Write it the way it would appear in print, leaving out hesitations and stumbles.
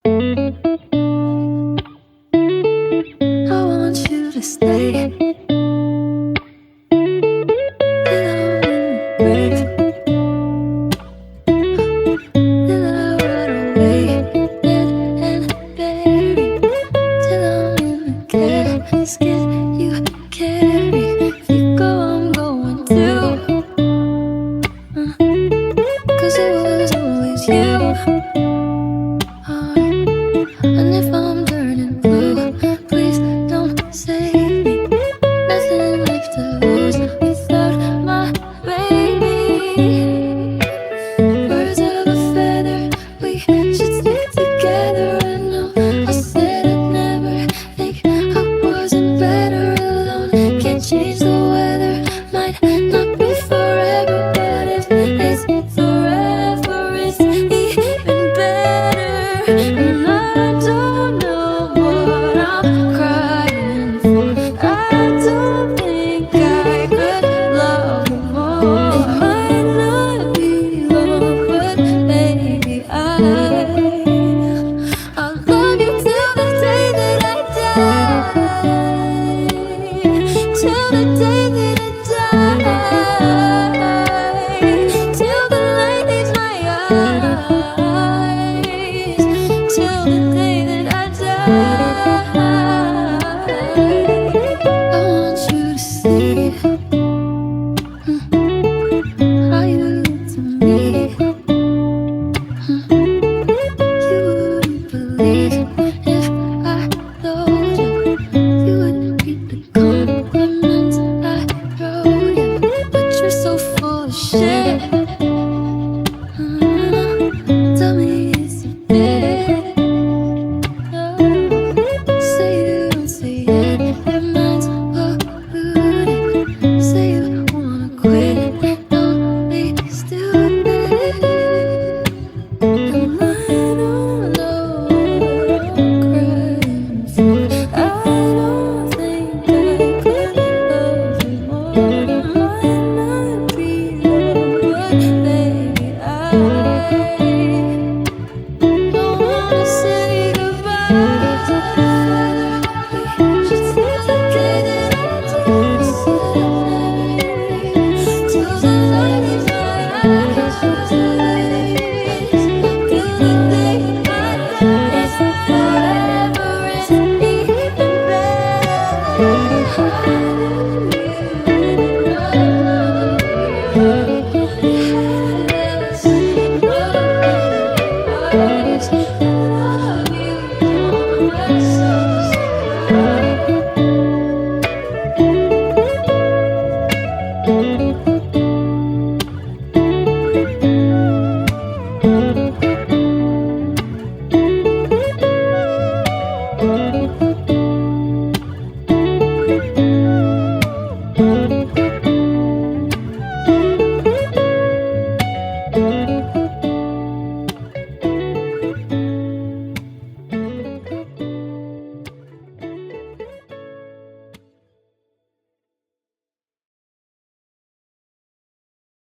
I want you to stay. Basket you carry. If you go, I'm going too. 'Cause it was always you. And if I'm turning blue, please don't save me. Nothing left to lose without my baby. Birds of a feather, we should stick together. I know I said I'd never think I wasn't better alone. Can't change the weather, might not be forever, but if it's forever, it's even better. And I don't know what I'm crying for. I don't think I could love you more. It might not be long, but maybe I'll love you till the day that I die. Till the day that I die. Till the light leaves my eyes. Till the